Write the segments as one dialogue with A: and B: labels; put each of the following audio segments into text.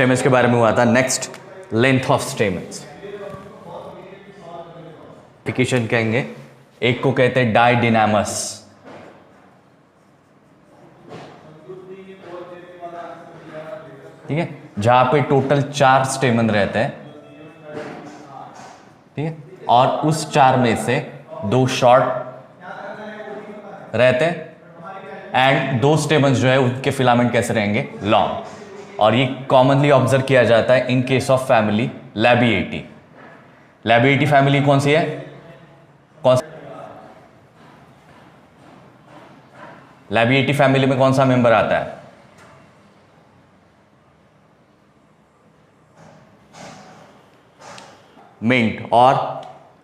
A: Stamens के बारे में हुआ था। नेक्स्ट लेंथ ऑफ स्टेमन्स कहेंगे, एक को कहते हैं डाइडिनामस, ठीक है, जहां पे टोटल 4 स्टेमन रहते हैं, ठीक है, और उस 4 में से 2 शॉर्ट रहते हैं एंड 2 स्टेमन्स जो है उनके फिलामेंट कैसे रहेंगे, लॉन्ग। और ये कॉमनली ऑब्जर्व किया जाता है in case of family Labiatae. Labiatae family कौन सी है, लैबिएटी फैमिली में कौन सा मेंबर आता है, मिंट और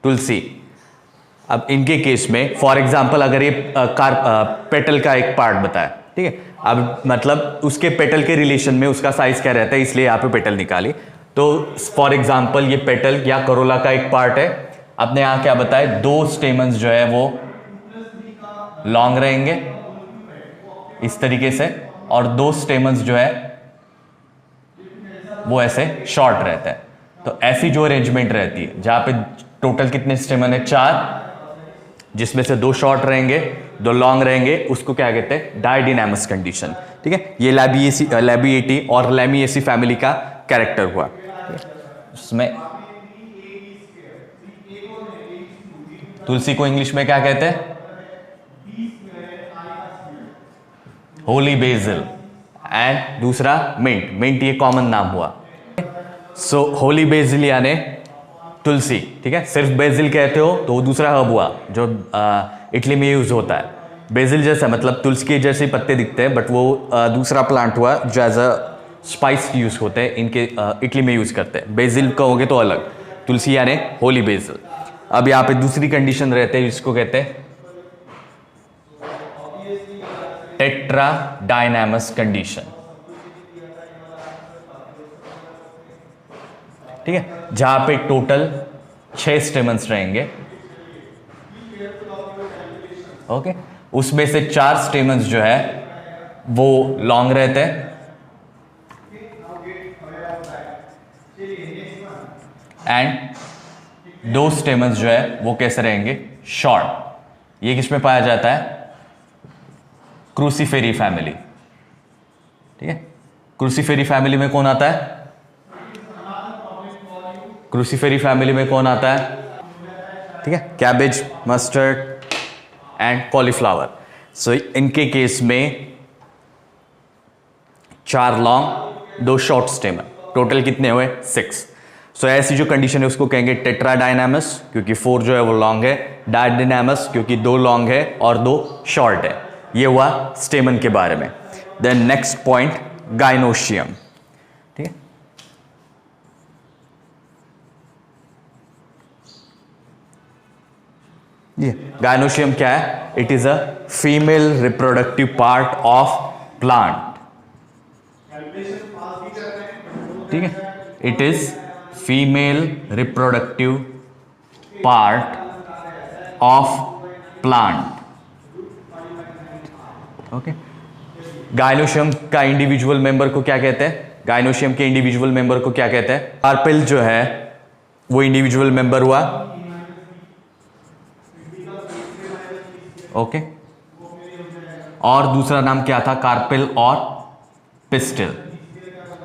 A: तुलसी। अब इनके केस में फॉर एग्जांपल अगर ये पेटल का एक पार्ट बताया, ठीक है, अब मतलब उसके पेटल के रिलेशन में उसका साइज क्या रहता है, इसलिए यहां पे पेटल निकाली। तो फॉर एग्जांपल ये पेटल या करोला का एक पार्ट है, आपने यहां क्या बताया, 2 स्टेमन्स जो है वो लॉन्ग रहेंगे इस तरीके से, और 2 स्टेमन्स जो है वो ऐसे शॉर्ट रहता है। तो ऐसी जो अरेंजमेंट रहती है जहां पे टोटल कितने स्टेमन है, 4, जिसमें से 2 शॉर्ट रहेंगे 2 लॉन्ग रहेंगे, उसको क्या कहते हैं, डाइडिनामस कंडीशन, ठीक है। ये लैबिएटी और लैमिएसी फैमिली का कैरेक्टर हुआ। उसमें तुलसी को इंग्लिश में क्या कहते हैं, होली बेसिल, एंड दूसरा मिंट। मिंट ये कॉमन नाम हुआ। सो होली बेसिल यानी तुलसी, ठीक है, सिर्फ बेसिल कहते हो तो वो दूसरा हर्ब हुआ जो इटली में यूज होता है। बेसिल जैसा मतलब तुलसी के जैसे पत्ते दिखते हैं, बट वो दूसरा प्लांट हुआ जो एज अ स्पाइस यूज होते हैं, इनके इटली में यूज करते हैं। बेसिल कहोगे तो अलग, तुलसी यानी होली बेसिल। अब यहाँ पे दूसरी कंडीशन रहते हैं जिसको कहते हैं टेट्राडाइनामस कंडीशन, ठीक है, जहां पे टोटल 6 स्टेमन्स रहेंगे, ओके, उसमें से 4 स्टेमन्स जो है वो लॉन्ग रहते हैं एंड 2 स्टेमन्स जो है वो कैसे रहेंगे, शॉर्ट। ये किसमें पाया जाता है, क्रूसीफेरी फैमिली, ठीक है। क्रूसीफेरी फैमिली में कौन आता है, क्रूसीफेरी फैमिली में कौन आता है, ठीक है, कैबेज, मस्टर्ड एंड कॉलीफ्लावर। सो इनके केस में 4 लॉन्ग 2 शॉर्ट स्टेमन, टोटल कितने हुए, 6। सो ऐसी जो कंडीशन है उसको कहेंगे टेट्राडाइनामस, क्योंकि 4 जो है वो लॉन्ग है, डाइडिनामस क्योंकि 2 लॉन्ग है और 2 शॉर्ट है। ये हुआ स्टेमन के बारे में। देन नेक्स्ट पॉइंट गाइनोशियम, ठीक है, ये गाइनोशियम क्या है, it is a female reproductive part of plant, ठीक है, it is female reproductive part of plant, okay. Gynoecium का इंडिविजुअल मेंबर को क्या कहते हैं, गाइनोशियम के इंडिविजुअल मेंबर को क्या कहते हैं, कार्पेल जो है वो इंडिविजुअल मेंबर हुआ, ओके, और दूसरा नाम क्या था, कार्पेल और पिस्टिल,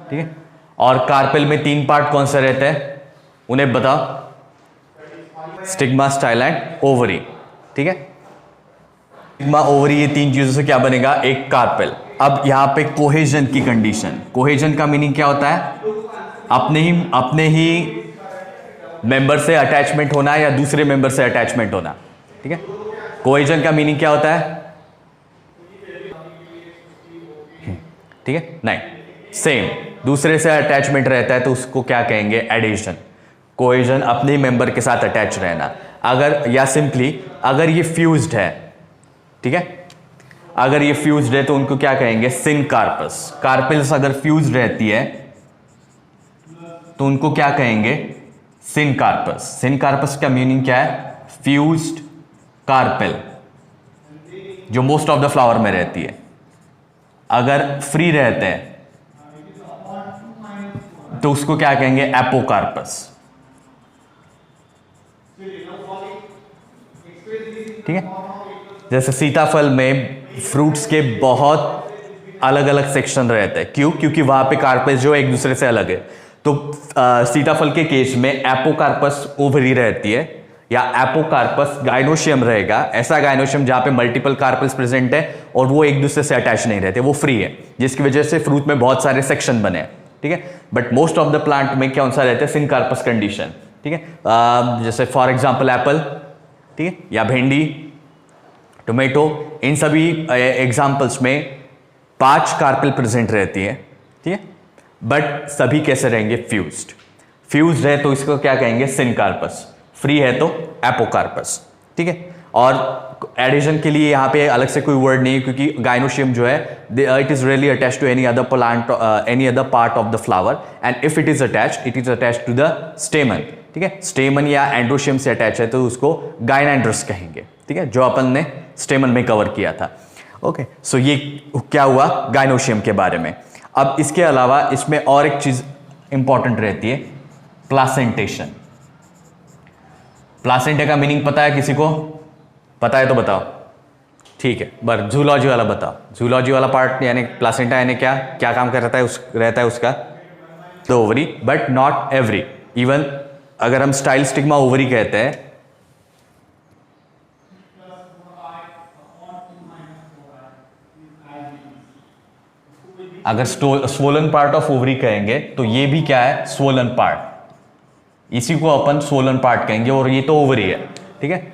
A: ठीक है। और कार्पेल में 3 पार्ट कौन से रहते हैं, उन्हें बताओ, स्टिग्मा, स्टाइल एंड ओवरी, ठीक है। स्टिग्मा, ओवरी, ये 3 चीजों से क्या बनेगा, एक कार्पेल। अब यहां पे कोहेजन की कंडीशन, कोहेजन का मीनिंग क्या होता है, अपने ही मेंबर से अटैचमेंट होना या दूसरे मेंबर से अटैचमेंट होना, ठीक है। कोहेजन का मीनिंग क्या होता है, ठीक है, नहीं, सेम, दूसरे से अटैचमेंट रहता है तो उसको क्या कहेंगे, एडिशन। कोहेजन अपने मेंबर के साथ अटैच रहना। अगर या सिंपली अगर ये फ्यूज्ड है, ठीक है, अगर ये फ्यूज्ड है तो उनको क्या कहेंगे, सिनकार्पस। कार्पेल्स अगर फ्यूज्ड रहती है तो उनको क्या कहेंगे, सिनकार्पस। सिनकार्पस का मीनिंग क्या है, फ्यूज्ड कार्पेल, जो मोस्ट ऑफ द फ्लावर में रहती है। अगर फ्री रहते हैं तो उसको क्या कहेंगे, एपोकार्पस। ठीक है, जैसे सीताफल में फ्रूट्स के बहुत अलग अलग सेक्शन रहते हैं, क्यों? क्योंकि वहां पे कार्पस जो एक दूसरे से अलग है। तो सीताफल के केस में एपोकार्पस ओवरी रहती है, या एपोकार्पस गाइनोशियम रहेगा, ऐसा गाइनोशियम जहां पे मल्टीपल कार्पल्स प्रेजेंट है और वो एक दूसरे से अटैच नहीं रहते, वो फ्री है, जिसकी वजह से फ्रूट में बहुत सारे सेक्शन बने हैं। ठीक है, but most of the plant में कौन सा रहता है, सिनकार्पस कंडीशन। ठीक है, जैसे फॉर एग्जाम्पल एप्पल, ठीक है, या भिंडी, टोमेटो, इन सभी एग्जाम्पल्स में 5 कार्पेल प्रेजेंट रहती है। ठीक है, बट सभी कैसे रहेंगे, फ्यूज्ड। फ्यूज्ड है तो इसको क्या कहेंगे, सिनकार्पस, फ्री है तो एपोकार्पस। ठीक है, और एडिशन के लिए यहां पे अलग से कोई वर्ड नहीं है, क्योंकि गाइनोशियम जो है it is really attached to any other plant, any other part of the flower, and if it is attached to the stamen. ठीक है, स्टेमन या एंड्रोशियम से अटैच है तो उसको गाइनेंड्रस कहेंगे। ठीक है, जो अपन ने स्टेमन में कवर किया था। ओके, सो ये क्या हुआ गाइनोशियम के बारे में। अब इसके अलावा इसमें और एक चीज इंपॉर्टेंट रहती है, प्लासेंटेशन। प्लासेंटा का मीनिंग पता है किसी को? पता है तो बताओ। ठीक है, बस जूलॉजी वाला बताओ। जूलॉजी वाला पार्ट यानी प्लासेंटा यानी क्या क्या काम करता है, रहता है उसका, the ovary, but not every. Even अगर हम स्टाइल स्टिग्मा ओवरी कहते हैं, अगर स्वोलन पार्ट ऑफ ओवरी कहेंगे तो ये भी क्या है, स्वोलन पार्ट, इसी को अपन स्वोलन पार्ट कहेंगे, और ये तो ओवरी है। ठीक है,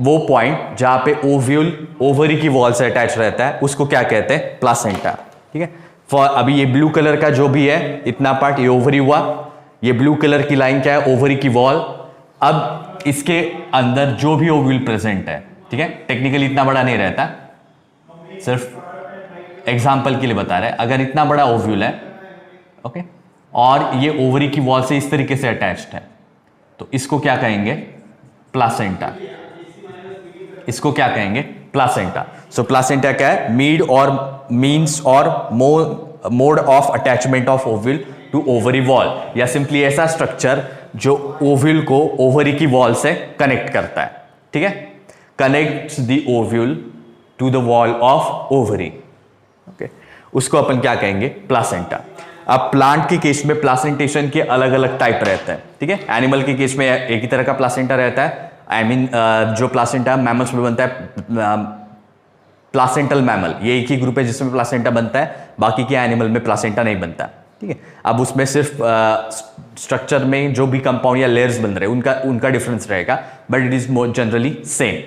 A: वो पॉइंट जहां पे ओव्यूल ओवरी की वॉल से अटैच रहता है उसको क्या कहते हैं, प्लासेंटा। ठीक है, फॉर अभी ये ब्लू कलर का जो भी है इतना पार्ट, ये ओवरी हुआ, ये ब्लू कलर की लाइन क्या है, ओवरी की वॉल। अब इसके अंदर जो भी ओव्यूल प्रेजेंट है, ठीक है, टेक्निकली इतना बड़ा नहीं रहता, सिर्फ एग्जाम्पल के लिए बता रहे हैं, अगर इतना बड़ा ओव्यूल है, ओके, और ये ओवरी की वॉल से इस तरीके से अटैच्ड है, तो इसको क्या कहेंगे, प्लासेंटा। इसको क्या कहेंगे, प्लासेंटा। सो प्लासेंटा क्या है, मीड और मीन्स और mode of attachment of ovule to ovary wall, या सिंपली ऐसा स्ट्रक्चर जो ओव्यूल को ओवरी की वॉल से कनेक्ट करता है। ठीक है, connects the ovule to the wall of ovary. Okay, उसको अपन क्या कहेंगे, प्लासेंटा। अब प्लांट के केस में प्लासेंटेशन के अलग अलग टाइप रहते हैं। ठीक है, एनिमल के केस में एक ही तरह का प्लासेंटा रहता है। आई मीन जो प्लासेंटा मैमल्स में बनता है, प्लासेंटल मैमल, ये एक ही ग्रुप है जिसमें प्लासेंटा बनता है, बाकी के एनिमल में प्लासेंटा नहीं बनता। ठीक है, अब उसमें सिर्फ स्ट्रक्चर में जो भी कंपाउंड या लेयर्स बन रहे हैं उनका डिफरेंस रहेगा, but it is more generally same.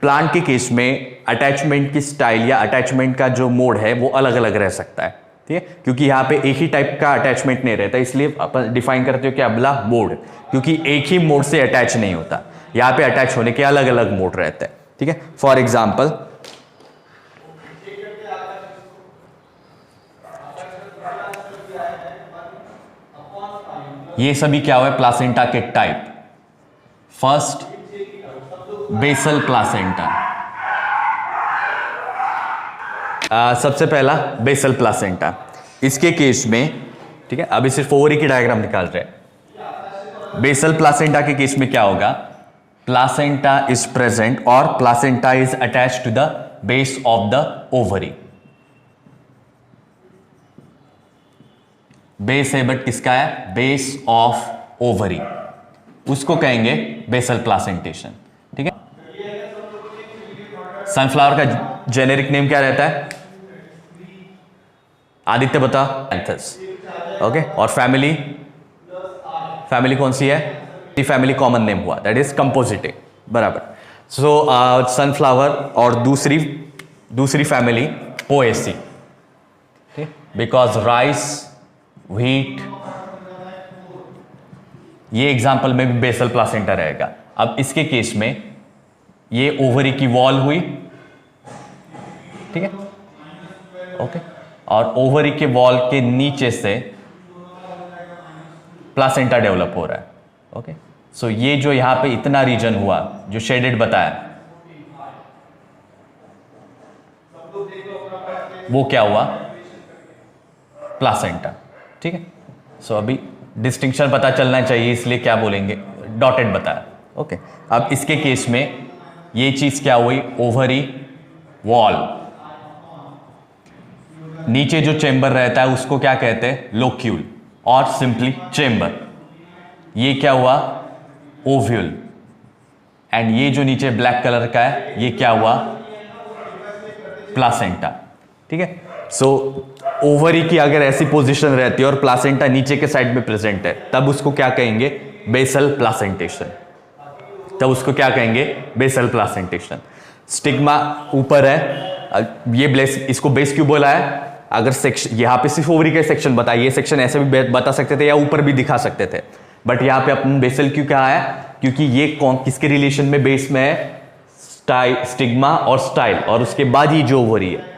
A: Plant के केस में अटैचमेंट की स्टाइल या अटैचमेंट का जो मोड है वो अलग अलग रह सकता है। ठीक है, क्योंकि यहाँ पे एक ही टाइप का अटैचमेंट नहीं रहता, इसलिए अपन डिफाइन करते हो कि अगला मोड, क्योंकि एक ही मोड से अटैच नहीं होता, यहाँ पे अटैच होने के अलग अलग मोड रहते हैं। ठीक है, फॉर एग्जाम्पल ये सभी क्या हुआ, प्लासेंटा के टाइप। First, basal placenta. सबसे पहला बेसल प्लासेंटा, इसके केस में, ठीक है, अभी सिर्फ ओवरी की डायग्राम निकाल रहे हैं। बेसल प्लासेंटा के केस में क्या होगा, प्लासेंटा इज प्रेजेंट और placenta is attached to the base of the ovary. Base है बट किसका है, बेस ऑफ ओवरी, उसको कहेंगे बेसल प्लासेंटेशन। ठीक है, सनफ्लावर का जेनेरिक नेम क्या रहता है, आदित्य बता, एंथस। ओके, और फैमिली कौन सी है, फैमिली कॉमन नेम हुआ, दैट इज कंपोजिटे, बराबर। सो सनफ्लावर और दूसरी family Poaceae, because rice, wheat, ये एग्जाम्पल में भी बेसल प्लासेंटा रहेगा। अब इसके केस में ये ओवरी की वॉल हुई, ठीक है, ओके, और ओवरी के वॉल के नीचे से प्लासेंटा डेवलप हो रहा है। ओके, सो ये जो यहां पे इतना रीजन हुआ जो शेडेड बताया, वो क्या हुआ, प्लासेंटा। ठीक है, सो अभी डिस्टिंक्शन पता चलना चाहिए, इसलिए क्या बोलेंगे, डॉटेड बताया। ओके, अब इसके केस में ये चीज क्या हुई, ओवरी वॉल, नीचे जो चेंबर रहता है उसको क्या कहते हैं, लोक्यूल और सिंपली चेंबर। ये क्या हुआ, ओव्यूल, एंड ये जो नीचे ब्लैक कलर का है ये क्या हुआ, प्लासेंटा। ठीक है, सो ओवरी की अगर ऐसी पोजीशन रहती है और प्लासेंटा नीचे के साइड में प्रेजेंट है, तब उसको क्या कहेंगे, बेसल प्लासेंटेशन। तब उसको क्या कहेंगे, बेसल प्लासेंटेशन। स्टिग्मा ऊपर है, ये बेस, इसको बेस क्यों बोला है, अगर सेक्शन यहां पे सिर्फ ओवरी का सेक्शन बताया, ये सेक्शन ऐसे भी बता सकते थे या ऊपर भी दिखा सकते थे, बट यहां पे अपन बेसल क्यों कहा है, क्योंकि ये कौन किसके रिलेशन में बेस में है, स्टिग्मा और स्टाइल, और उसके बाद ही जो ओवरी है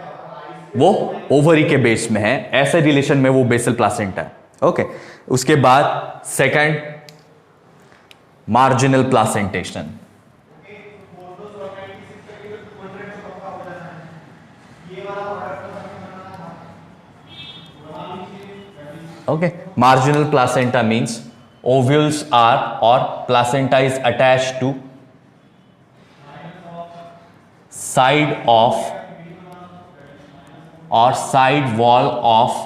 A: वो ओवरी के बेस में है, ऐसे रिलेशन में वो बेसल प्लासेंटा है। ओके, उसके बाद second, marginal placentation. Okay, marginal placenta means ovules are or placenta is attached to side of or side wall of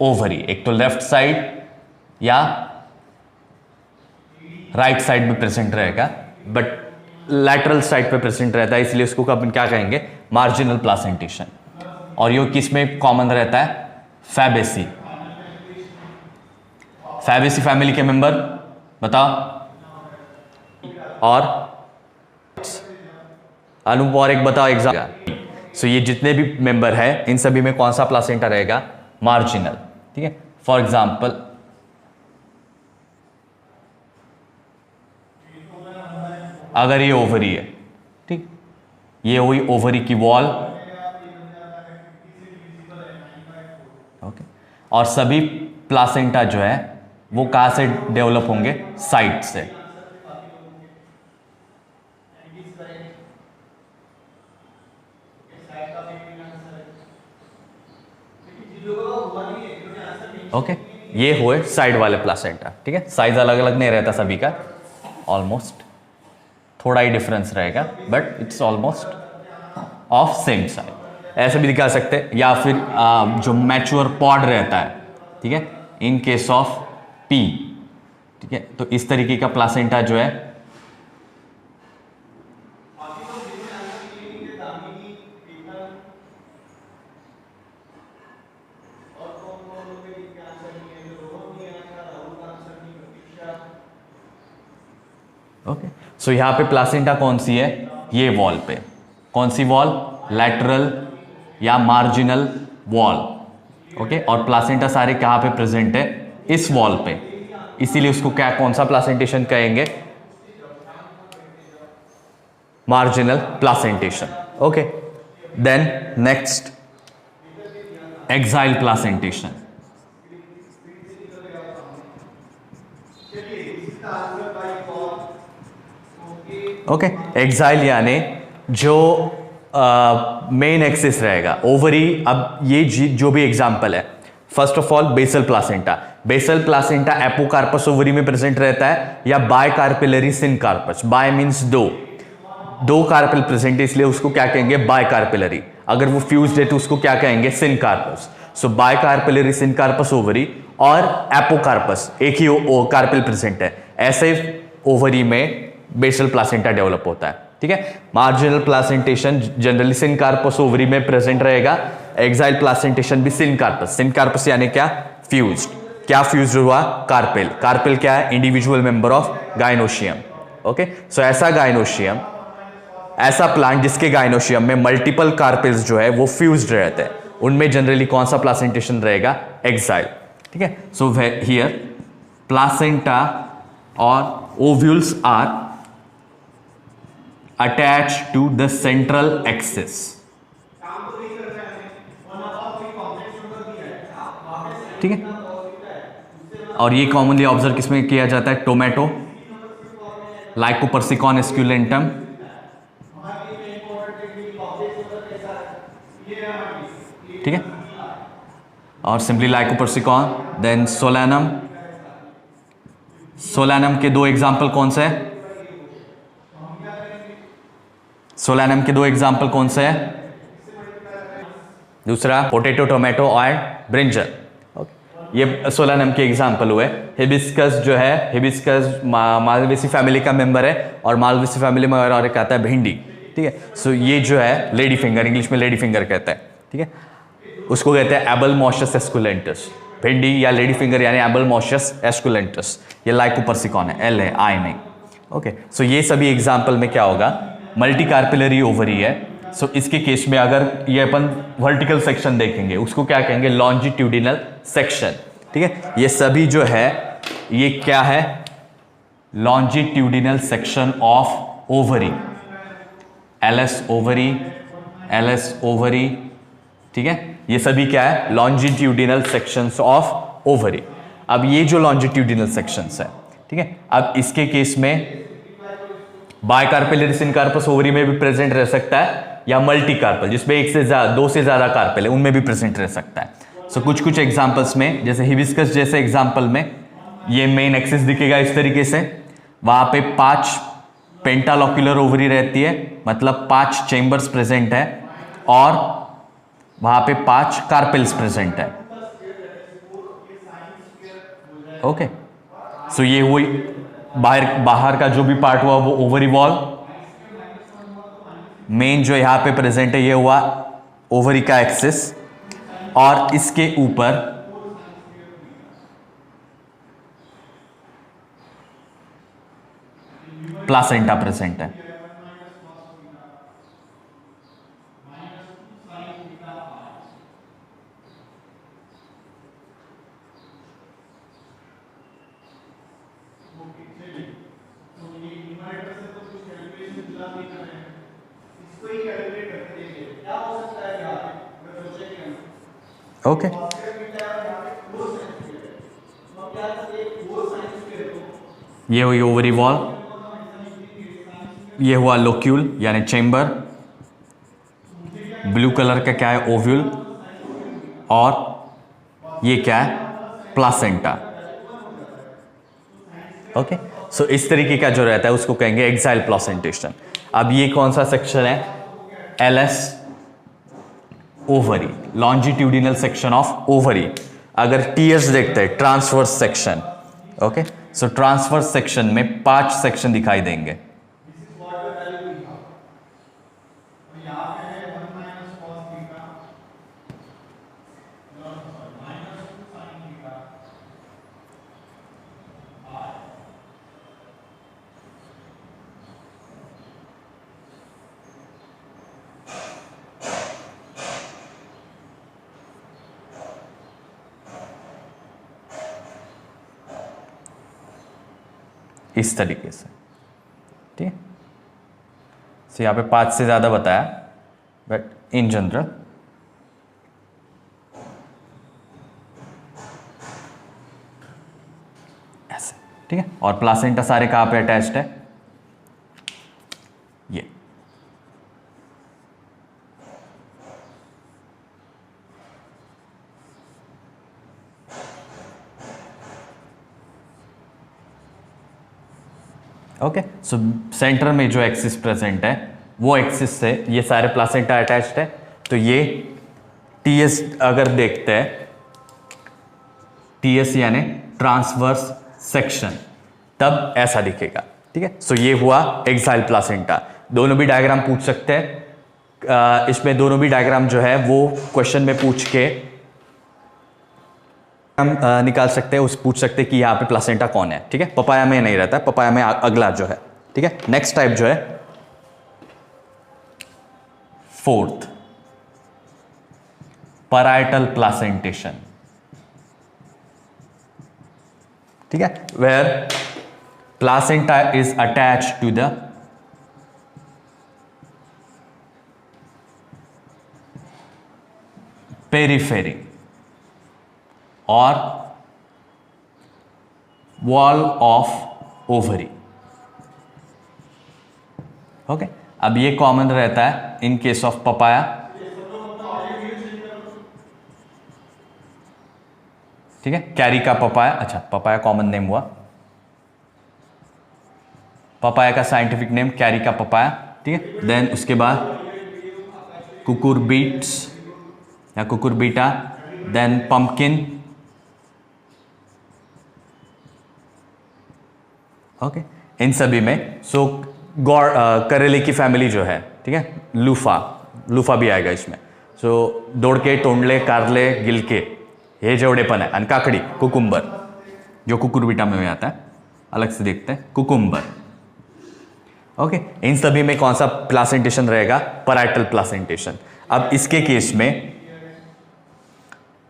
A: ovary, एक तो लेफ्ट साइड या राइट साइड में प्रेजेंट रहेगा, बट लैटरल साइड पे present रहता है, इसलिए उसको अपन क्या कहेंगे, मार्जिनल प्लासेंटेशन। और ये किस में कॉमन रहता है, फैबेसी। फैबेसी फैमिली के मेंबर बताओ, और अनूप और एक बताओ एग्जाम। सो ये जितने भी मेंबर है इन सभी में कौन सा प्लासेंटा रहेगा, मार्जिनल। ठीक है, फॉर एग्जांपल अगर ये ओवरी है, ठीक, ये हुई ओवरी की वॉल, ओके, और सभी प्लासेंटा जो है वो कहां से डेवलप होंगे, साइड से। ओके, ये हुए साइड वाले प्लासेंटा। ठीक है, साइज अलग अलग नहीं रहता सभी का, ऑलमोस्ट थोड़ा ही डिफरेंस रहेगा, but it's almost of same side. ऐसे भी दिखा सकते हैं, या फिर जो मैच्योर पॉड रहता है, ठीक है, इन केस ऑफ पी, ठीक है, तो इस तरीके का प्लासेंटा जो है ओके, सो यहां पे प्लासेंटा कौन सी है, ये वॉल पे, कौन सी वॉल, लैटरल या मार्जिनल वॉल। ओके, और प्लासेंटा सारे कहां पे प्रेजेंट है, इस वॉल पे, इसीलिए उसको क्या, कौन सा प्लासेंटेशन कहेंगे, marginal placentation. Okay, then next, axile placentation. Okay, axile यानी जो मेन एक्सिस रहेगा ओवरी। अब ये जो भी एग्जांपल है, first of all basal placenta. Basal placenta apocarpous ovary में प्रेजेंट रहता है या bicarpellary syncarpous. Bi means दो कार्पेल प्रेजेंट है, इसलिए उसको क्या कहेंगे, बाय कार्पिलरी। अगर वो फ्यूज्ड है तो उसको क्या कहेंगे, सिनकार्पस। सो बाय कार्पिलरी सिनकार्पस ओवरी और एपोकार्पस, एक ही कार्पेल प्रेजेंट है, ऐसे ओवरी में बेसल प्लासेंटा डेवलप होता है। ठीक है, marginal placentation generally syncarpous ovary में प्रेजेंट रहेगा, एक्साइल प्लासेंटेशन भी सिनकार्पस। सिनकार्पस यानी क्या, फ्यूज्ड। क्या फ्यूज्ड हुआ, कार्पेल। कार्पेल क्या है, individual member of gynoecium. Okay, so ऐसा गाइनोशियम, ऐसा प्लांट जिसके गाइनोशियम में मल्टीपल कार्पेल्स जो है वो फ्यूज्ड रहते हैं, उनमें जनरली कौन सा प्लासेंटेशन रहेगा, एक्साइल। ठीक है, सो हियर प्लासेंटा और ovules are attached to the central axis। ठीक है, और ये कॉमनली ऑब्जर्व किसमें किया जाता है, टोमेटो, लाइकोपर्सिकॉन एस्क्यूलेंटम, ठीक है, और सिंपली लाइकोपर्सिकॉन, देन सोलैनम, सोलानम के दो एग्जाम्पल कौन से है? सोलानम के दो एग्जाम्पल कौन से है? दूसरा पोटैटो, टोमेटो और ब्रिंजल। ये सोलानम के एग्जाम्पल हुए। हिबिस्कस जो है, हिबिस्कस मालवेसी फैमिली का मेंबर है और मालवेसी फैमिली में और एक आता है भिंडी। ठीक है, सो ये जो है लेडी फिंगर, इंग्लिश में लेडी फिंगर कहते हैं। ठीक है, उसको कहते हैं एबलमोशियस एस्कुलेंटस। भिंडी या लेडी फिंगर यानी एबलमोशियस एस्कुलेंटस। ये लाइकोपर्सिकॉन है, एल है, आई नहीं। ओके, सो ये सभी एग्जाम्पल में क्या होगा? मल्टी कार्पिलरी ओवरी है। सो इसके केस में अगर ये अपन वर्टिकल सेक्शन देखेंगे उसको क्या कहेंगे? Longitudinal section. ठीक है, ये सभी जो है ये क्या है? Longitudinal section of ovary, LS ovary, LS ovary. ठीक है, ये सभी क्या है? Longitudinal sections of ovary. अब ये जो लॉन्जिट्यूडिनल सेक्शंस है, ठीक है, अब इसके केस में बायकार्पेल सिनकार्पस ओवरी में भी प्रेजेंट रह सकता है या मल्टी कार्पल जिसमें एक से ज्यादा, दो से ज्यादा कार्पेल है, उनमें भी प्रेजेंट रह सकता है। सो कुछ कुछ एग्जांपल्स में, जैसे हिबिस्कस जैसे एग्जांपल में ये मेन एक्सिस दिखेगा इस तरीके से, वहां पे 5 पेंटालोक्यूलर ओवरी रहती है, मतलब 5 चेंबर्स प्रेजेंट है और वहां पे 5 कार्पेल्स प्रेजेंट है। ओके, सो ये हुई बाहर का जो भी पार्ट हुआ वो ओवरी वॉल। मेन जो यहां पे प्रेजेंट है ये हुआ ओवरी का एक्सिस, और इसके ऊपर प्लासेंटा प्रेजेंट है। ओके, ये हुई ओवरी वॉल, ये हुआ लोक्यूल यानी चेंबर, ब्लू कलर का क्या है? ओव्यूल, और ये क्या है? प्लासेंटा। ओके, सो इस तरीके का जो रहता है उसको कहेंगे एक्साइल प्लासेंटेशन। अब ये कौन सा सेक्शन है? LS ovary, longitudinal section of ovary. अगर टीएस देखते हैं, ट्रांसवर्स सेक्शन। ओके, सो ट्रांसवर्स सेक्शन में 5 सेक्शन दिखाई देंगे। इस तरीके से, ठीक है। सो यहां पे 5 से ज्यादा बताया, बट इन जनरल ऐसे, ठीक है। और प्लासेंटा सारे कहां पे अटैच्ड है? ये ओके। सो सेंटर में जो एक्सिस प्रेजेंट है वो एक्सिस से ये सारे प्लासेंटा अटैच्ड है। तो ये टीएस अगर देखते हैं, टीएस यानी ट्रांसवर्स सेक्शन, तब ऐसा दिखेगा, ठीक है। सो ये हुआ एक्साइल प्लासेंटा। दोनों भी डायग्राम पूछ सकते हैं, इसमें दोनों भी डायग्राम जो है वो क्वेश्चन में पूछ के हम निकाल सकते हैं, उस पूछ सकते हैं कि यहाँ पे प्लासेंटा कौन है, ठीक है। पपाया में नहीं रहता है, पपाया में अगला जो है, ठीक है। नेक्स्ट टाइप जो है फोर्थ, पैराइटल प्लासेंटेशन, ठीक है, where placenta is attached to the periphery और वॉल ऑफ ओवरी। ओके, अब ये कॉमन रहता है इन केस ऑफ पपाया, ठीक है। कैरी का पपाया, अच्छा पपाया कॉमन नेम हुआ, पपाया का साइंटिफिक नेम कैरिका पपाया, ठीक है। देन उसके बाद कुकुरबीट्स या कुकुरबीटा, देन पंपकिन, ओके। इन सभी में करेले की फैमिली जो है, ठीक है, लूफा भी आएगा इसमें। दोड़के, तोंडले, कारले, गिलके, ये जेवढेपण है। काकड़ी, कुकुम्बर, जो कुकुरबिटा में आता है, अलग से देखते हैं, कुकुम्बर, ओके। इन सभी में कौन सा प्लासेंटेशन रहेगा? Parietal placentation. अब इसके केस में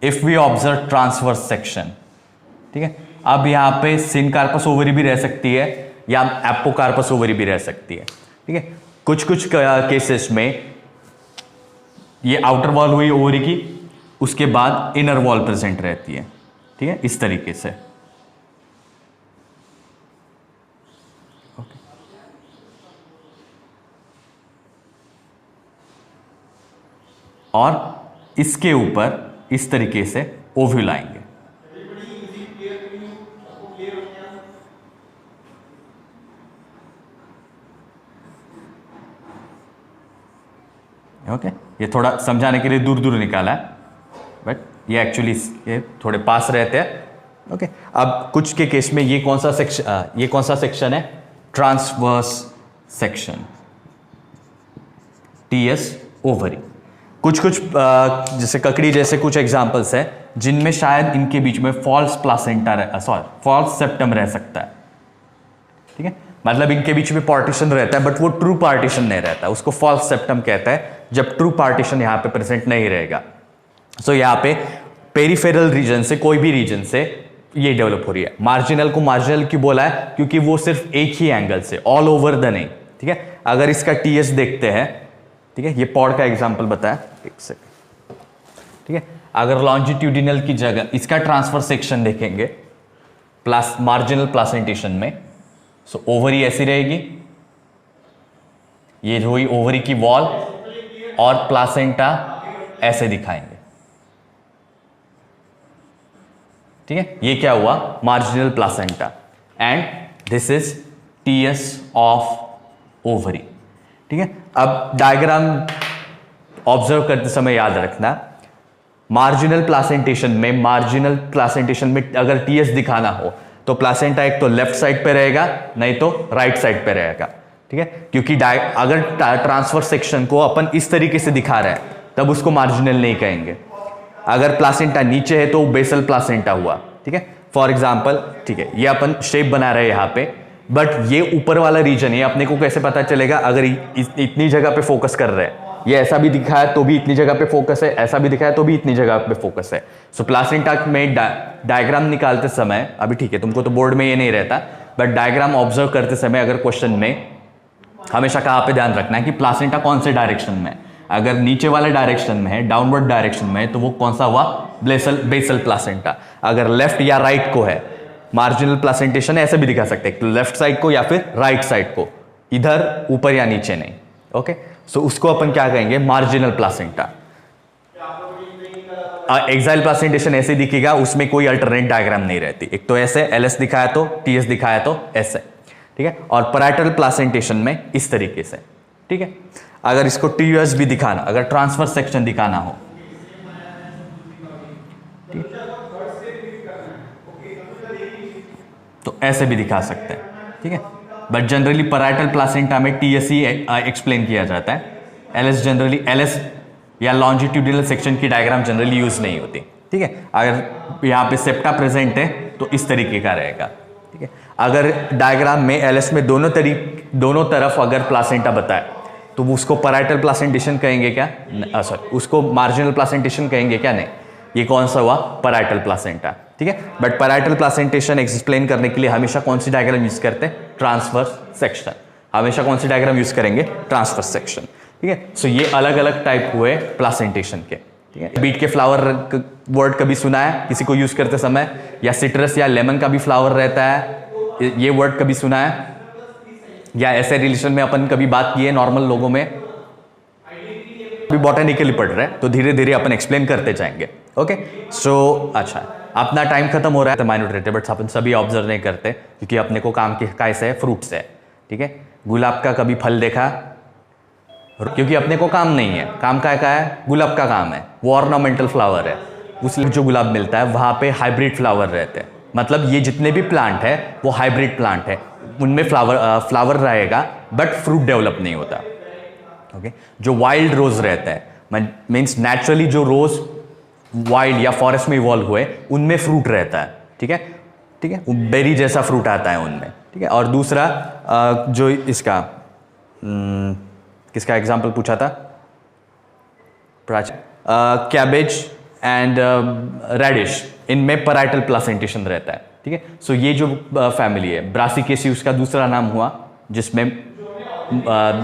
A: if we observe transverse section, ठीक है, अब यहां पे सिनकार्पस ओवरी भी रह सकती है या एपोकार्पस ओवरी भी रह सकती है, ठीक है। कुछ केसेस में ये आउटर वॉल हुई ओवरी की, उसके बाद इनर वॉल प्रेजेंट रहती है, ठीक है, इस तरीके से, ओके। और इसके ऊपर इस तरीके से ओव्यूल आएंगे। ओके, ये थोड़ा समझाने के लिए दूर दूर निकाला है, बट ये एक्चुअली ये थोड़े पास रहते हैं, ओके। अब कुछ के केस में ये कौन सा सेक्शन है? Transverse section, TS ovary. कुछ जैसे ककड़ी जैसे कुछ एग्जांपल्स है जिनमें शायद इनके बीच में फॉल्स सेप्टम रह सकता है, ठीक है। मतलब इनके बीच में पार्टीशन रहता है बट वो ट्रू पार्टीशन नहीं रहता, उसको फॉल्स सेप्टम कहता है जब ट्रू पार्टीशन यहां पे प्रेजेंट नहीं रहेगा। यहां पे पेरिफेरल रीजन से, कोई भी रीजन से ये डेवलप हो रही है। मार्जिनल को मार्जिनल क्यों बोला है? क्योंकि वो सिर्फ एक ही एंगल से, ऑल ओवर द नहीं, ठीक है। अगर इसका टीएस देखते हैं, ठीक है, ये पॉड का एग्जाम्पल बताया, एक सेकंड, ठीक है। अगर लॉन्जिट्यूडिनल की जगह इसका ट्रांसफर सेक्शन देखेंगे मार्जिनल प्लासेंटेशन में, ओवरी ऐसी रहेगी, ये हुई ओवरी की वॉल, और प्लासेंटा ऐसे दिखाएंगे, ठीक है। ये क्या हुआ? Marginal placenta, and this is TS of ovary, ठीक है। अब डायग्राम ऑब्जर्व करते समय याद रखना, मार्जिनल प्लासेंटेशन में अगर टीएस दिखाना हो तो प्लासेंटा एक तो लेफ्ट साइड पे रहेगा, नहीं तो राइट साइड पे रहेगा, ठीक है। क्योंकि अगर ट्रांसफर सेक्शन को अपन इस तरीके से दिखा रहे हैं तब उसको मार्जिनल नहीं कहेंगे। अगर प्लासेंटा नीचे है तो बेसल प्लासेंटा हुआ, ठीक है। फॉर एग्जांपल, ठीक है, ये अपन शेप बना रहे हैं यहां पे, बट ये ऊपर वाला रीजन है, अपने को कैसे पता चलेगा? अगर इतनी जगह पे फोकस कर रहे हैं, ये ऐसा भी दिखा है तो भी इतनी जगह पे फोकस है, ऐसा भी दिखा है तो भी इतनी जगह पे फोकस है। प्लासेंटा में डायग्राम निकालते समय, अभी ठीक है तुमको तो बोर्ड में ये नहीं रहता, बट डायग्राम ऑब्जर्व करते समय अगर क्वेश्चन में हमेशा कहां पे ध्यान रखना है कि प्लासेंटा कौन से डायरेक्शन में, अगर नीचे वाले डायरेक्शन में है, डाउनवर्ड डायरेक्शन में है, तो वो कौन सा हुआ? Basal placenta. अगर लेफ्ट या राइट को है, मार्जिनल प्लासेंटेशन ऐसे भी दिखा सकते हैं, लेफ्ट साइड को या फिर राइट साइड को, इधर ऊपर या नीचे नहीं, ओके। उसको अपन क्या कहेंगे? Marginal placenta. एक्साइल प्लासेंटेशन ऐसे दिखेगा, उसमें कोई अल्टरनेट डायग्राम नहीं रहती, एक तो ऐसे एलएस दिखाया तो टीएस दिखाया तो ऐसे, ठीक है। और पैराइटल प्लासेंटेशन में इस तरीके से, ठीक है। अगर इसको टीएस भी दिखाना, अगर ट्रांसफर सेक्शन दिखाना हो, तो ऐसे भी दिखा सकते हैं, ठीक है। बट जनरली पैराइटल प्लासेंटा में टीएस ही एक्सप्लेन किया जाता है, एलएस या लॉन्जिट्यूडिनल सेक्शन की डायग्राम जनरली यूज नहीं होती, ठीक है। अगर यहाँ पे सेप्टा प्रेजेंट है तो इस तरीके का रहेगा, ठीक है। अगर डायग्राम में एलएस में दोनों तरफ अगर प्लासेंटा बताए तो उसको पैराइटल प्लासेंटेशन कहेंगे क्या? सॉरी, उसको मार्जिनल प्लासेंटेशन कहेंगे क्या? नहीं, ये कौन सा हुआ? पैराइटल प्लासेंटा, ठीक है। बट पैराइटल प्लासेंटेशन एक्सप्लेन करने के लिए हमेशा कौन सी डायग्राम यूज करते हैं? Transverse section. हमेशा कौन सी डायग्राम यूज करेंगे? ट्रांसवर्स सेक्शन, ठीक है। ये अलग अलग टाइप हुए प्लासेंटेशन के, ठीक है। बीट के फ्लावर वर्ड कभी सुना है किसी को यूज करते समय? या सिट्रस या लेमन का भी फ्लावर रहता है, ये वर्ड कभी सुना है? या ऐसे रिलेशन में अपन कभी बात की है नॉर्मल लोगों में? अभी बॉटनिकली पढ़ रहे हैं तो धीरे धीरे अपन एक्सप्लेन करते जाएंगे, ओके। अच्छा, अपना टाइम खत्म हो रहा है, तो माइनर रहते बट अपन सभी ऑब्जर्व नहीं करते क्योंकि अपने को काम की कैसे है? फ्रूट से, ठीक है, गुलाब का कभी फल देखा? क्योंकि अपने को काम नहीं है, काम का है, गुलाब का काम है, वो ऑर्नामेंटल फ्लावर है, उसलिए जो गुलाब मिलता है वहाँ पे हाइब्रिड फ्लावर रहते हैं। मतलब ये जितने भी प्लांट है वो हाइब्रिड प्लांट है, उनमें फ्लावर रहेगा बट फ्रूट डेवलप नहीं होता। ओके, जो वाइल्ड रोज रहता है, मीन्स नेचुरली जो रोज वाइल्ड या फॉरेस्ट में इवॉल्व हुए उनमें फ्रूट रहता है। ठीक है, ठीक है, बेरी जैसा फ्रूट आता है उनमें। ठीक है, और दूसरा जो इसका किसका एग्जाम्पल पूछा था? कैबेज एंड रेडिश, इनमें पैराइटल प्लासेंटेशन रहता है। ठीक है, सो ये जो फैमिली है ब्रासिकेसी, उसका दूसरा नाम हुआ, जिसमें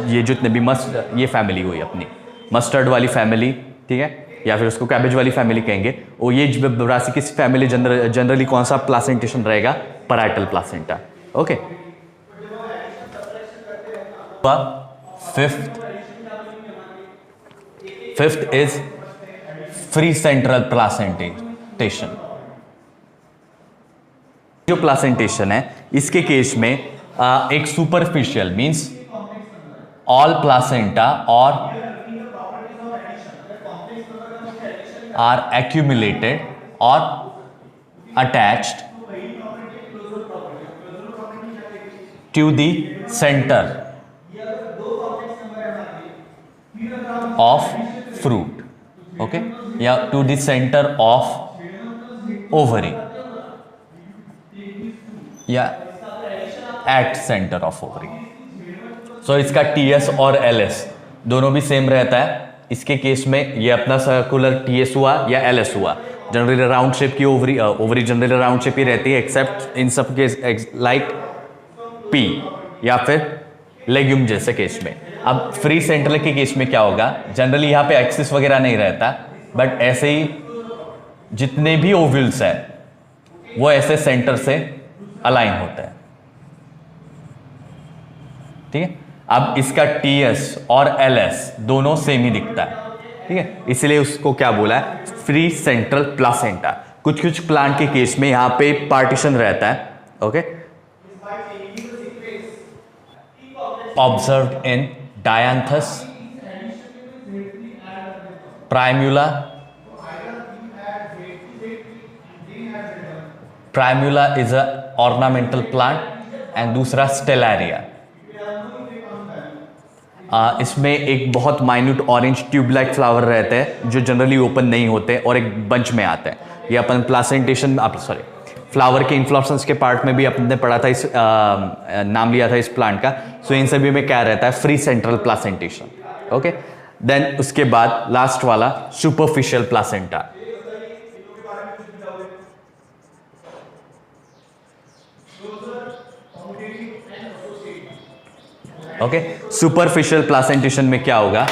A: ये जितने भी ये फैमिली हुई अपनी मस्टर्ड वाली फैमिली। ठीक है, या फिर उसको कैबेज वाली फैमिली कहेंगे। और ये ब्रासिकेसी फैमिली जनरली कौन सा प्लासेंटेशन रहेगा? Parietal placenta. Okay, fifth is free central placentation. जो प्लासेंटेशन है इसके केस में एक सुपरफिशियल मींस ऑल प्लासेंटा और आर एक्यूमुलेटेड और attached to the centre of fruit, okay, या to the centre of ovary या at centre of ovary. So इसका टीएस और एलएस दोनों भी सेम रहता है। इसके केस में ये अपना सर्कुलर टीएस हुआ या एलएस हुआ, जनरली राउंड शेप की ओवरी जनरली राउंड शेप ही रहती है, एक्सेप्ट इन सब केस लाइक पी या फिर लेग्यूम जैसे केस में। अब फ्री सेंट्रल के केस में क्या होगा? जनरली यहाँ पे एक्सिस वगैरह नहीं रहता, बट ऐसे ही जितने भी ओव्यूल्स है वो ऐसे सेंटर से अलाइन होते हैं। ठीक है, अब इसका टीएस और एलएस दोनों सेम ही दिखता है। ठीक है, इसलिए उसको क्या बोला है? Free central placenta. कुछ कुछ प्लांट के केस में यहां पे पार्टीशन रहता है। Okay, observed in Dianthus, Primula, Primula is a ornamental plant and दूसरा स्टेलारिया। इसमें एक बहुत minute orange tube like flower रहते हैं जो जनरली ओपन नहीं होते और एक बंच में आते हैं। ये अपन प्लासेंटेशन फ्लावर के इन्फ्लोरेसेंस के पार्ट में भी अपने पढ़ा था, इस नाम लिया था इस प्लांट का। सो इन सभी में क्या रहता है? Free central placentation. Okay, then उसके बाद लास्ट वाला superficial placenta. Okay, superficial placentation में क्या होगा?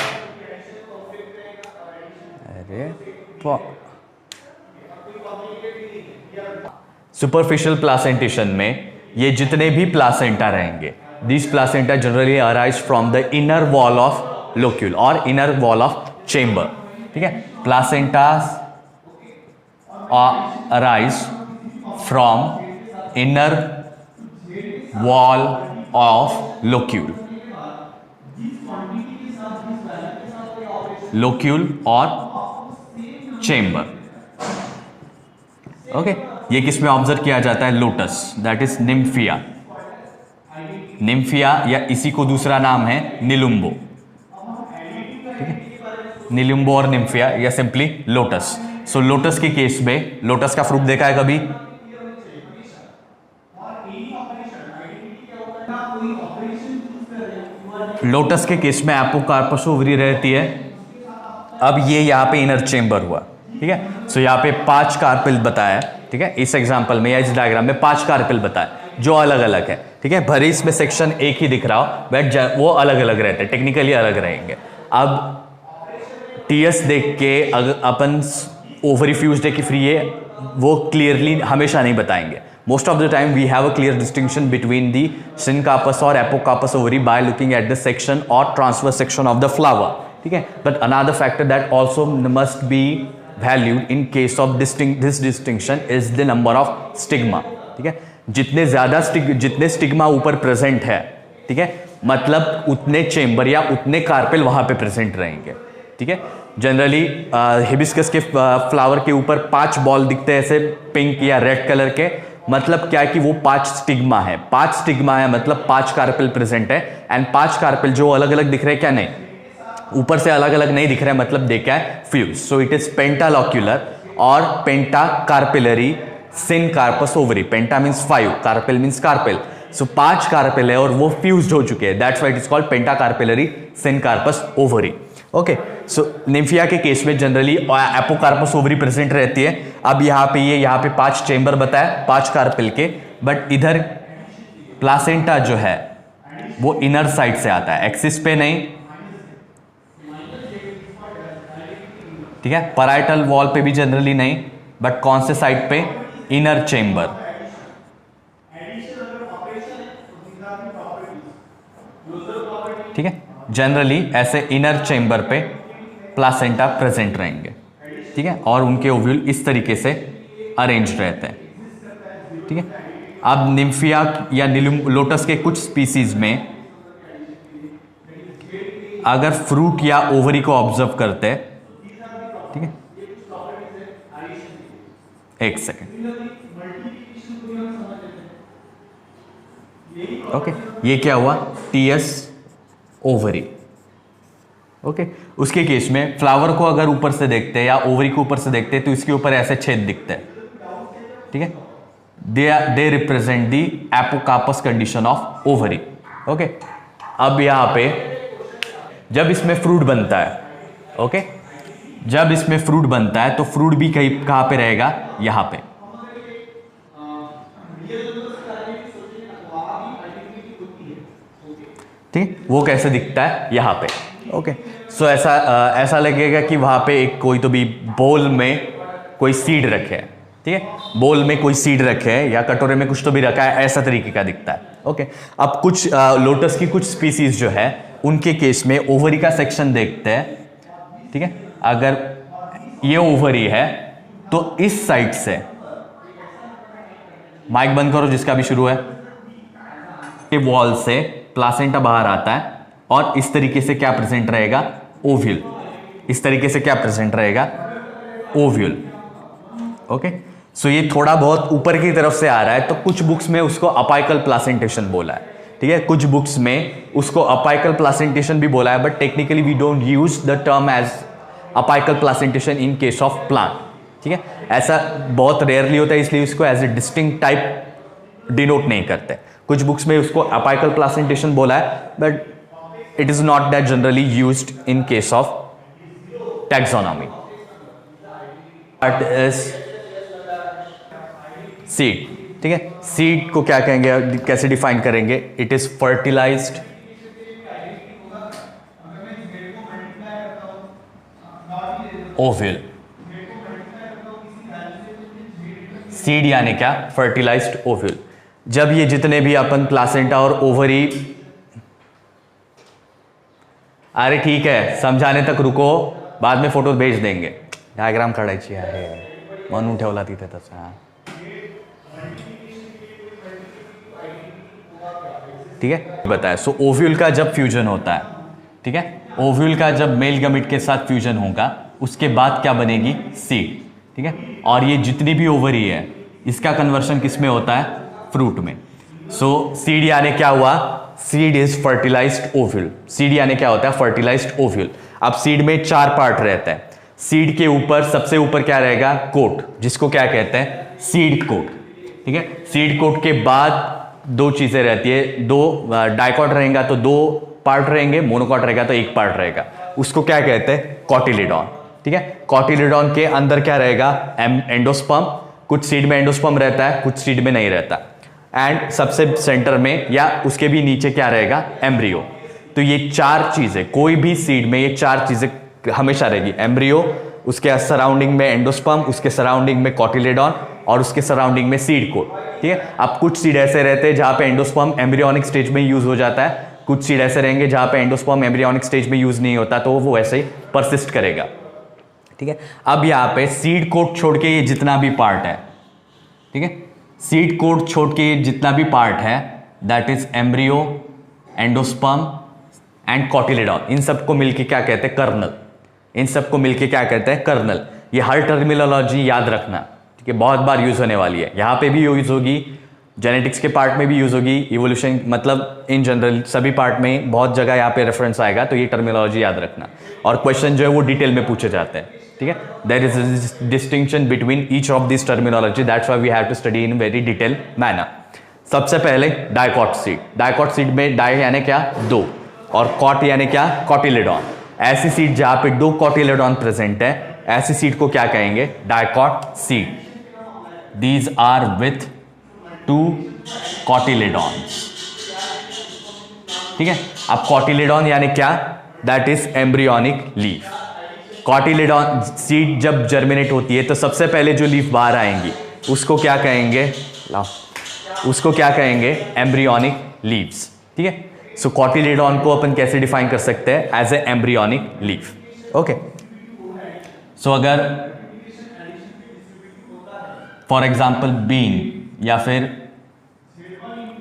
A: सुपरफिशियल प्लासेंटेशन में ये जितने भी प्लासेंटा रहेंगे, this placenta generally arise from the inner wall of locule और इनर वॉल ऑफ चेंबर। ठीक है, placentas arise from inner wall of locule और चेंबर। ओके, ये किस में ऑब्जर्व किया जाता है? Lotus, that is Nymphaea. Nymphaea या इसी को दूसरा नाम है निलुम्बो। ठीक है, निलुम्बो और निम्फिया या सिंपली लोटस। सो लोटस के केस में, लोटस का फ्रूट देखा है कभी? लोटस के केस में एपोकार्पस ओवरी रहती है। अब ये यहाँ पे इनर चेंबर हुआ। ठीक है, सो यहाँ पे 5 कार्पेल बताया। ठीक है, इस एग्जांपल में या इस डायग्राम में 5 कार्पेल बताया जो अलग अलग है। ठीक है, भले इसमें सेक्शन एक ही दिख रहा हो बट वो अलग अलग रहते हैं, टेक्निकली अलग रहेंगे। अब टीएस देख के अगर अपन ओवरी फ्यूज्ड है कि फ्री है, वो क्लियरली हमेशा नहीं बताएंगे। Most of the time we have a clear distinction between the syncarpus or apocarpus ovary by looking at the section or transverse section of the flower. ठीक है, but another factor that also must be valued in case of this distinction is the number of stigma. ठीक है, जितने stigma ऊपर present है ठीक है, मतलब उतने चेंबर या उतने कार्पेल वहां पे प्रेजेंट रहेंगे। ठीक है, जनरली हिबिस्कस के फ्लावर के ऊपर 5 बॉल दिखते हैं ऐसे पिंक या रेड कलर के, मतलब क्या है कि वो 5 स्टिग्मा है। 5 स्टिग्मा है मतलब 5 कार्पेल प्रेजेंट है, एंड 5 कार्पेल जो अलग अलग दिख रहे हैं, क्या नहीं, ऊपर से अलग अलग नहीं दिख रहा है, मतलब दे क्या है, fuse. So it is pentalocular और pentacarpellary syncarpous ovary. Penta means 5, carpel means carpel. So 5 carpel है और वो फ्यूज्ड हो चुके हैं, that's why it is called pentacarpellary syncarpous ovary. Okay, so Nymphaea के case में generally apocarpous ovary present रहती है। अब यहाँ पे 5 चेंबर बताया 5 कार्पेल के, बट इधर प्लासेंटा जो है वो इनर साइड से आता है, एक्सिस पे नहीं। ठीक है, पैराइटल वॉल पे भी जनरली नहीं, बट कौन से साइड पे, इनर चेंबर। ठीक है, जनरली ऐसे इनर चेंबर पे प्लासेंटा प्रेजेंट रहेंगे। ठीक है, और उनके ओव्यूल इस तरीके से अरेंज रहते हैं। ठीक है, अब निम्फिया या लोटस के कुछ स्पीसीज में अगर फ्रूट या ओवरी को ऑब्जर्व करते हैं, ठीक है, एक सेकेंड, ओके, ये क्या हुआ, टीएस ओवरी। ओके, उसके केस में फ्लावर को अगर ऊपर से देखते हैं या ओवरी को ऊपर से देखते हैं तो इसके ऊपर ऐसे छेद दिखते हैं। ठीक है, they represent the apocarpous condition of ovary. Okay, अब यहां पे जब इसमें फ्रूट बनता है, ओके, जब इसमें फ्रूट बनता है तो फ्रूट भी कहां पे रहेगा, यहां पे। ठीक, वो कैसे दिखता है, यहां पे। ओके, सो ऐसा लगेगा कि वहां पे एक कोई तो भी बोल में कोई सीड रखे है। ठीक है, बोल में कोई सीड रखे है या कटोरे में कुछ तो भी रखा है, ऐसा तरीके का दिखता है। ओके, अब कुछ लोटस की कुछ स्पीसीज जो है उनके केस में ओवरी का सेक्शन देखते हैं। ठीक है, अगर ये ओवरी है तो इस साइड से, माइक बंद करो जिसका भी शुरू है, के वॉल से प्लासेंटा बाहर आता है और इस तरीके से क्या प्रेजेंट रहेगा, ओव्यूल। इस तरीके से क्या प्रेजेंट रहेगा, ओव्यूल। ओके, सो ये थोड़ा बहुत ऊपर की तरफ से आ रहा है, तो कुछ बुक्स में उसको अपाइकल प्लासेंटेशन बोला है। ठीक है, कुछ बुक्स में उसको अपाइकल प्लासेंटेशन भी बोला है, but technically we don't use the term as apical placentation in case of plant. ठीक है, ऐसा बहुत रेयरली होता है, इसलिए उसको as a distinct type denote नहीं करते। कुछ बुक्स में उसको अपाइकल प्लासेंटेशन बोला है, but it is not that generally used in case of taxonomy. But is seed. ठीक है, सीड को क्या कहेंगे, कैसे डिफाइन करेंगे, it is fertilised ovule. Seed यानी क्या, फर्टिलाइज्ड ओव्यूल। जब ये जितने भी अपन प्लासेंटा और ओवरी, अरे ठीक है, समझाने तक रुको, बाद में फोटो भेज देंगे। डायग्राम काढायची आहे, म्हणून ठेवला तिथे तसा। ठीक है, बताया। सो ओव्यूल का जब फ्यूजन होता है, ठीक है, ओव्यूल का जब मेल गमीट के साथ फ्यूजन होगा, उसके बाद क्या बनेगी, सीड। ठीक है, और ये जितनी भी ओवरी है इसका कन्वर्शन किस में होता है, फ्रूट में। सो सीड यानी क्या हुआ, seed is fertilised ovule. Seed यानी क्या होता है, फर्टिलाइज्ड ओव्यूल। अब सीड में 4 पार्ट रहता है। सीड के ऊपर सबसे ऊपर क्या रहेगा, कोट, जिसको क्या कहते हैं, सीड कोट। ठीक है, सीड कोट के बाद 2 चीजें रहती है, 2 डाइकॉट रहेगा तो 2 पार्ट रहेंगे, मोनोकॉट रहेगा तो 1 पार्ट रहेगा, उसको क्या कहते हैं, कॉटिलिडॉन। ठीक है, कॉटिलिडॉन के अंदर क्या रहेगा, एंडोस्पर्म। कुछ सीड में एंडोस्पर्म रहता है, कुछ सीड में नहीं रहता, एंड सबसे सेंटर में या उसके भी नीचे क्या रहेगा, एम्ब्रियो। तो ये 4 चीजें, कोई भी सीड में ये 4 चीजें हमेशा रहेगी, एम्ब्रियो, उसके सराउंडिंग में एंडोस्पर्म, उसके सराउंडिंग में कॉटिलेडॉन और उसके सराउंडिंग में सीड कोट। ठीक है, अब कुछ सीड ऐसे रहते हैं जहां पे एंडोस्पर्म एम्ब्रियोनिक स्टेज में यूज हो जाता है, कुछ सीड ऐसे रहेंगे जहां पे एंडोस्पर्म एम्ब्रियोनिक स्टेज में यूज नहीं होता, तो वो वैसे ही परसिस्ट करेगा। ठीक है, अब यहां पे सीड कोट छोड़ के ये जितना भी पार्ट है, ठीक है, सीड कोट छोड़ के ये जितना भी पार्ट है, that is embryo, endosperm and cotyledon, इन सबको मिलके क्या कहते हैं? कर्नल। इन सबको मिलके क्या कहते हैं? कर्नल। ये हर टर्मिनोलॉजी याद रखना, ठीक है, बहुत बार यूज होने वाली है। यहां पे भी यूज होगी, जेनेटिक्स के पार्ट में भी यूज होगी, इवोल्यूशन मतलब इन जनरल सभी पार्ट में बहुत जगह यहाँ पे रेफरेंस आएगा, तो ये टर्मिनोलॉजी याद रखना। और क्वेश्चन जो है वो डिटेल में पूछे जाते हैं, ठीक है। There is a distinction between each of this terminology, that's why we have to study in very detail manner. सबसे पहले डाइकॉट सीड। डाइकॉट सीड में डाई यानी क्या? दो, और कॉट यानी क्या? कॉटिलेडॉन। ऐसी सीड जहां पे दो कॉटिलेडॉन प्रेजेंट है, ऐसी सीड को क्या कहेंगे? Dicot seed. These are with two cotyledons, ठीक है। अब कॉटिलेडॉन यानी क्या? That is embryonic leaf. Cotyledon seed जब जर्मिनेट होती है तो सबसे पहले जो लीफ बाहर आएंगी उसको क्या कहेंगे? उसको क्या कहेंगे? एम्ब्रियोनिक लीव्स, ठीक है। सो कॉटिलेडॉन को अपन कैसे डिफाइन कर सकते हैं? As a embryonic leaf, okay. So अगर फॉर एग्जाम्पल बीन या फिर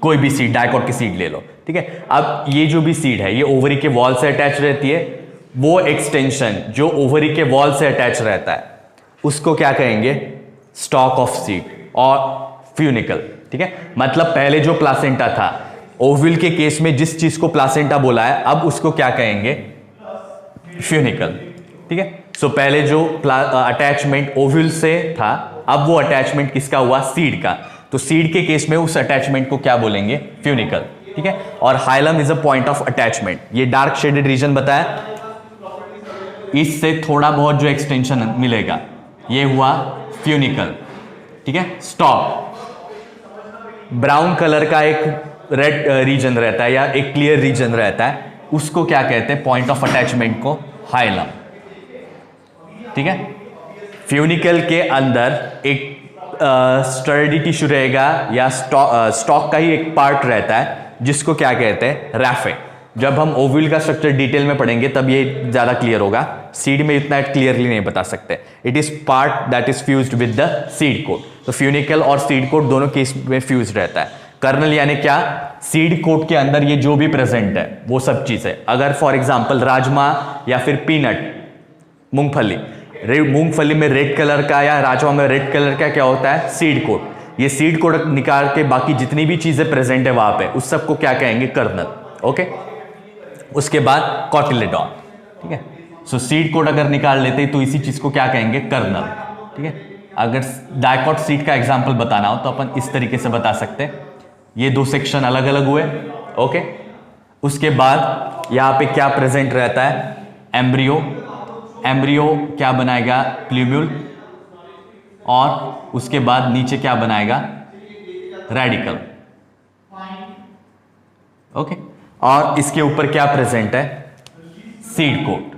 A: कोई भी सीड, डाइकॉट की सीड ले लो, ठीक है। अब ये जो भी सीड है ये ओवरी के वॉल से अटैच रहती है, वो एक्सटेंशन जो ओवरी के वॉल से अटैच रहता है उसको क्या कहेंगे? स्टॉक ऑफ सीड और फ्यूनिकल, ठीक है। मतलब पहले जो प्लासेंटा था, ओव्यूल के केस में जिस चीज को प्लासेंटा बोला है, अब उसको क्या कहेंगे? फ्यूनिकल, ठीक है। सो पहले जो अटैचमेंट ओव्यूल से था, अब वो अटैचमेंट किसका हुआ? सीड का। तो सीड के केस में उस अटैचमेंट को क्या बोलेंगे? फ्यूनिकल, ठीक है। और hilum is a point of attachment. ये डार्क शेडेड रीजन बताया, इससे थोड़ा बहुत जो एक्सटेंशन मिलेगा ये हुआ फ्यूनिकल, ठीक है। स्टॉक ब्राउन कलर का एक रेड रीजन रहता है या एक क्लियर रीजन रहता है, उसको क्या कहते हैं? पॉइंट ऑफ अटैचमेंट को हाइलम, ठीक है। फ्यूनिकल के अंदर एक स्टर्डी टिश्यू रहेगा या स्टॉक का ही एक पार्ट रहता है जिसको क्या कहते हैं? रैफे। जब हम ओव्यूल का स्ट्रक्चर डिटेल में पढ़ेंगे तब ये ज्यादा क्लियर होगा, सीड में इतना क्लियरली नहीं बता सकते। It is part that is fused with the seed coat. तो फ्यूनिकल और सीड कोट दोनों केस में फ्यूज रहता है। कर्नल यानी क्या? सीड कोट के अंदर ये जो भी प्रेजेंट है वो सब चीजें। अगर फॉर एग्जांपल राजमा या फिर पीनट, मूंगफली, मूंगफली में रेड कलर का या राजमा में रेड कलर का क्या होता है? Seed coat. ये सीड कोट निकाल के बाकी जितनी भी चीजें प्रेजेंट है वहां पे उस सबको क्या कहेंगे? Kernel, okay. उसके बाद कॉटिलेडॉन, ठीक है। सो सीड कोट अगर निकाल लेते तो इसी चीज को क्या कहेंगे? कर्नल, ठीक है। अगर डाइकॉट सीड का एग्जांपल बताना हो तो अपन इस तरीके से बता सकते हैं, ये दो सेक्शन अलग अलग हुए, ओके। उसके बाद यहां पे क्या प्रेजेंट रहता है? एम्ब्रियो। एम्ब्रियो क्या बनाएगा? प्ल्यूम्यूल। और उसके बाद नीचे क्या बनाएगा? Radical, okay. और इसके ऊपर क्या प्रेजेंट है? सीड कोट,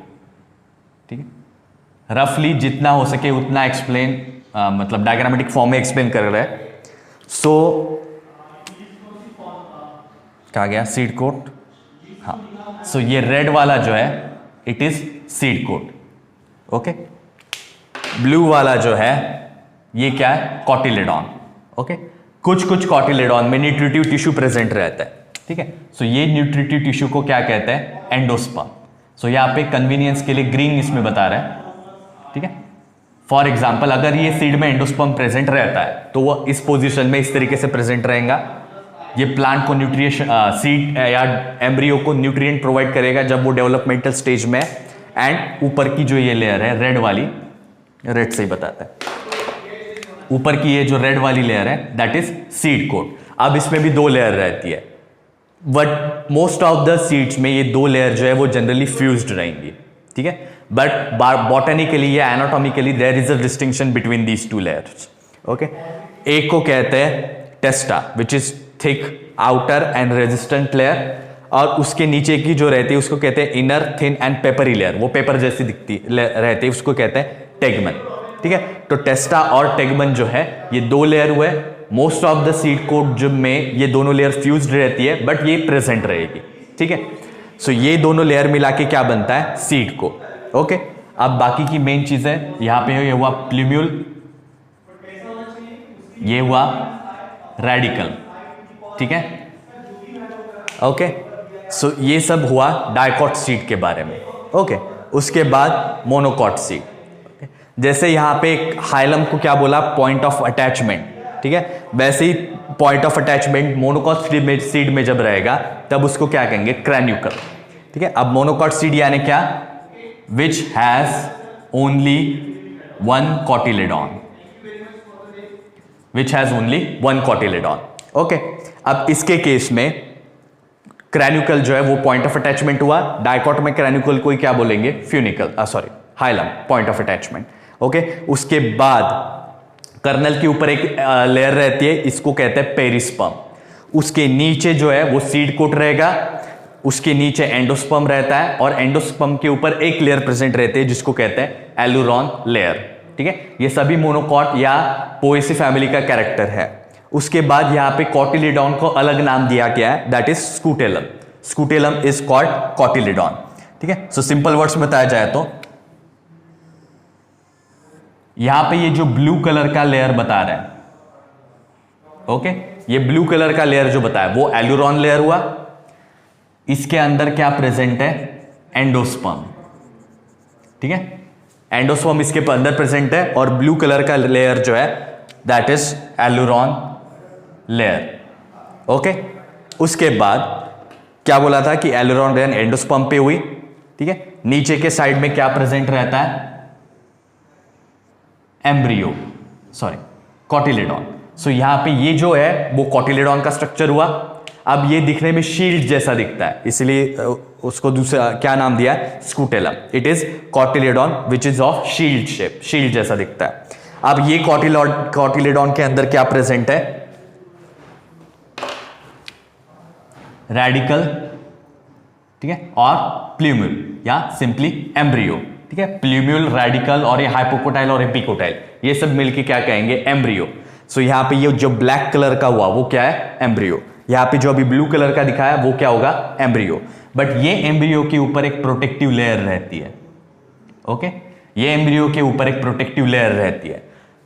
A: ठीक है। रफली जितना हो सके उतना एक्सप्लेन, मतलब डायग्रामेटिक फॉर्म में एक्सप्लेन कर रहे हैं। सो क्या गया? सीड कोट, हाँ। सो ये रेड वाला जो है it is seed coat, okay. Blue वाला जो है ये क्या है? Cotyledon, okay. कुछ कुछ कॉटिलेडॉन में न्यूट्रिटिव टिश्यू प्रेजेंट रहता है, ठीक है। सो ये न्यूट्रिटिव टिश्यू को क्या कहते हैं? एंडोस्पर्म। सो यहाँ पे कन्वीनियंस के लिए ग्रीन इसमें बता रहे हैं, ठीक है। फॉर एग्जाम्पल अगर ये सीड में एंडोस्पर्म प्रेजेंट रहता है तो वो इस पोजीशन में इस तरीके से प्रेजेंट रहेगा। ये प्लांट को न्यूट्रिशन, सीड या एम्ब्रियो को न्यूट्रिएंट प्रोवाइड करेगा जब वो डेवलपमेंटल स्टेज में। एंड ऊपर की जो ये लेयर है रेड वाली, रेड से ही बताता है, ऊपर की ये जो रेड वाली लेयर है दैट इज सीड कोट। अब इसमें भी दो लेयर रहती है, but most of the seeds में ये दो लेयर जो है वो जनरली फ्यूज्ड रहेंगी, ठीक है। बट बॉटनिकली या anatomically there is a distinction between these two layers, okay. एक को कहते हैं testa which is thick outer and resistant layer, और उसके नीचे की जो रहती है उसको कहते हैं inner thin and peppery layer, वो पेपर जैसी दिखती रहती है, उसको कहते हैं टेगमन, ठीक है। तो टेस्टा और टेगमन जो है ये दो लेयर हुए। Most of the seed coat जो में ये दोनों लेयर फ्यूज्ड रहती है बट ये प्रेजेंट रहेगी, ठीक है। सो ये दोनों लेयर मिला के क्या बनता है? Seed coat, okay. अब बाकी की मेन चीज है यहां पे ये हुआ प्ल्यूम्यूल, ये हुआ रेडिकल, ठीक है, ओके। सो ये सब हुआ डाइकॉट सीड के बारे में। ओके, उसके बाद मोनोकॉट सीड। जैसे यहां पे एक हाइलम को क्या बोला, पॉइंट ऑफ अटैचमेंट, ठीक है, वैसे ही point of attachment monocot seed में जब रहेगा तब उसको क्या कहेंगे, क्रैन्यूकल। ठीक है, अब मोनोकॉट सीड यानी क्या, which has only one cotyledon, which has only one cotyledon. Okay, अब इसके केस में क्रैन्यूकल जो है वो पॉइंट ऑफ अटैचमेंट हुआ, डाइकॉट में क्रैन्यूकल को क्या बोलेंगे, funicle, sorry hilum, point of attachment. Okay, उसके बाद कर्नल के ऊपर एक लेयर रहती है, इसको कहते हैं पेरिस्पर्म। उसके नीचे जो है वो सीड कोट रहेगा, उसके नीचे एंडोस्पर्म रहता है, और एंडोस्पर्म के ऊपर एक लेयर प्रेजेंट रहती है जिसको कहते हैं एलुरॉन लेयर। ठीक है, ये सभी मोनोकॉट या पोएसी फैमिली का कैरेक्टर है। उसके बाद यहां पे कॉटिलिडॉन को अलग नाम दिया गया है, that is scutellum. Scutellum is called cotyledon. ठीक है, सो सिंपल वर्ड्स में बताया जाए तो यहां पे ये जो ब्लू कलर का लेयर बता रहे हैं, ओके, ये ब्लू कलर का लेयर जो बताया वो एलुरॉन लेयर हुआ। इसके अंदर क्या प्रेजेंट है, एंडोस्पर्म। ठीक है, एंडोस्पर्म इसके अंदर प्रेजेंट है, और ब्लू कलर का लेयर जो है दैट इज एलुरॉन लेयर। ओके, उसके बाद क्या बोला था कि एलुरॉन लेयर एंडोस्पर्म पे हुई। ठीक है, नीचे के साइड में क्या प्रेजेंट रहता है, एम्ब्रियो, सॉरी कॉटिलेडॉन। सो यहां पे ये जो है वो कॉटिलेडॉन का स्ट्रक्चर हुआ। अब ये दिखने में शील्ड जैसा दिखता है, इसलिए उसको दूसरा क्या नाम दिया है, scutellum. It is cotyledon which is of shield shape, shield जैसा दिखता है। अब ये कॉटिलेडॉन के अंदर क्या प्रेजेंट है, रेडिकल, ठीक है, और प्ल्यूम्यूल या सिंपली एम्ब्रियो। ठीक है, प्ल्यूम्यूल, रेडिकल और ये हाइपोकोटाइल और एपिकोटाइल, ये सब मिलके क्या कहेंगे, एम्ब्रियो। सो यहां पे ये जो ब्लैक कलर का हुआ वो क्या है, एम्ब्रियो। यहां पे जो अभी ब्लू कलर का दिखाया वो क्या होगा, एम्ब्रियो। बट ये एम्ब्रियो के ऊपर एक प्रोटेक्टिव लेयर रहती है। ओके, ये एम्ब्रियो के ऊपर एक प्रोटेक्टिव लेयर रहती है।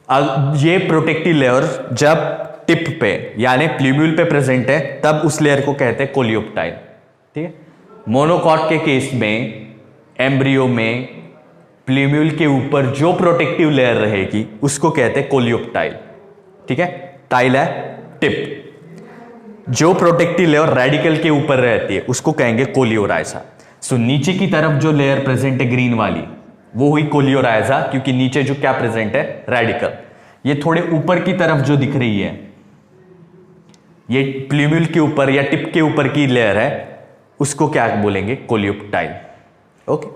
A: अब ये प्रोटेक्टिव लेयर जब टिप पे यानी प्ल्यूम्यूल पे प्रेजेंट है तब उस लेयर को कहते हैं कोलियोप्टाइल। ठीक है, मोनोकॉट के केस में एम्ब्रियो में प्ल्यूम्यूल के ऊपर जो प्रोटेक्टिव लेयर रहेगी उसको कहते हैं कोलियोप्टाइल। ठीक है, टाइल है टिप, जो प्रोटेक्टिव लेयर रेडिकल के ऊपर रहती है उसको कहेंगे कोलियोराइजा। सो नीचे की तरफ जो लेयर प्रेजेंट है ग्रीन वाली वो हुई कोलियोराइजा, क्योंकि नीचे जो क्या प्रेजेंट है, रेडिकल। ये थोड़े ऊपर की तरफ जो दिख रही है ये प्ल्यूम्यूल के ऊपर या टिप के ऊपर की लेयर है, उसको क्या बोलेंगे, कोलियोप्टाइल। ओके,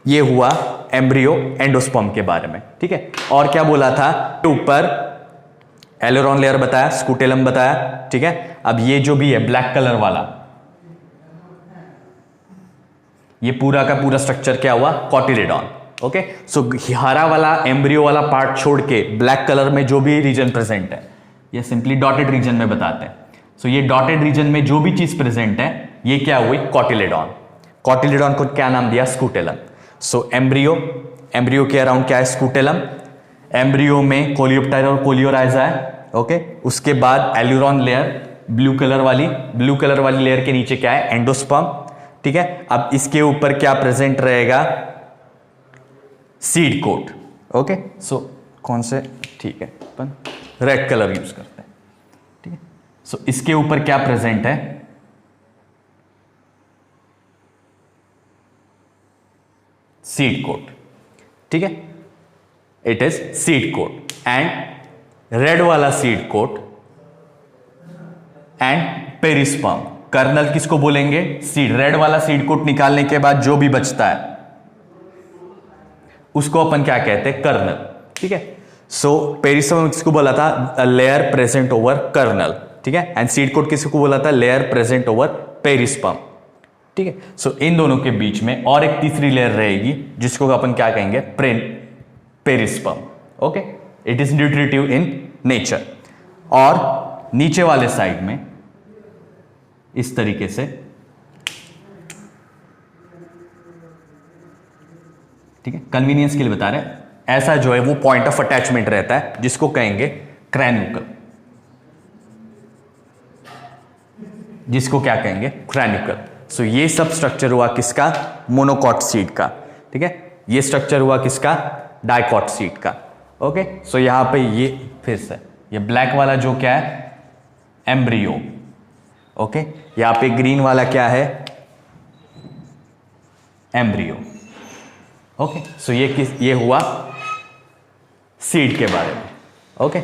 A: ये हुआ एम्ब्रियो एंडोस्पर्म के बारे में। ठीक है, और क्या बोला था, ऊपर एलुरॉन लेयर बताया, स्कूटेलम बताया। ठीक है, अब ये जो भी है ब्लैक कलर वाला, ये पूरा का पूरा स्ट्रक्चर क्या हुआ, कॉटिलेडॉन। ओके, सो हरा वाला एम्ब्रियो वाला पार्ट छोड़ के ब्लैक कलर में जो भी रीजन प्रेजेंट है ये सिंपली डॉटेड रीजन में बताते हैं। सो ये डॉटेड रीजन में जो भी चीज प्रेजेंट है ये क्या हुई, कॉटिलेडॉन। कॉटिलेडॉन को क्या नाम दिया, स्कूटेलम। सो एम्ब्रियो, एम्ब्रियो के अराउंड क्या है, स्कूटेलम। एम्ब्रियो में कोलियोप्टाइल और कोलियोराइजा है। ओके, उसके बाद एलुरॉन लेयर ब्लू कलर वाली लेयर के नीचे क्या है, एंडोस्पर्म। ठीक है, अब इसके ऊपर क्या प्रेजेंट रहेगा, सीड कोट। ओके, सो कौन से, ठीक है, अपन रेड कलर यूज करते हैं। ठीक है, सो इसके ऊपर क्या प्रेजेंट है, सीड कोट। ठीक है, it is seed coat and red वाला seed coat and perisperm. Kernel किसको बोलेंगे, सीड। रेड वाला सीड कोट निकालने के बाद जो भी बचता है उसको अपन क्या कहते हैं, कर्नल। ठीक है, सो पेरिस्पर्म किसको बोला था, लेयर प्रेजेंट ओवर कर्नल। ठीक है, एंड सीड कोट किसको बोला था, लेयर प्रेजेंट ओवर पेरिस्पर्म। ठीक है, सो इन दोनों के बीच में और एक तीसरी लेयर रहेगी जिसको अपन क्या कहेंगे, perisperm. Okay, it is nutritive in nature. और नीचे वाले साइड में इस तरीके से, ठीक है, कन्वीनियंस के लिए बता रहे हैं, ऐसा जो है वो पॉइंट ऑफ अटैचमेंट रहता है जिसको कहेंगे क्रैन्यूकल। जिसको क्या कहेंगे, क्रैनिकल। सो ये सब स्ट्रक्चर हुआ किसका, मोनोकॉट सीड का, ठीक है। ये स्ट्रक्चर हुआ किसका, डाइकॉट सीड का। ओके, सो यहां पे ये फिर से ये ब्लैक वाला जो क्या है, एम्ब्रियो। ओके, यहां पे ग्रीन वाला क्या है, एम्ब्रियो। ओके, सो ये हुआ सीड के बारे में। ओके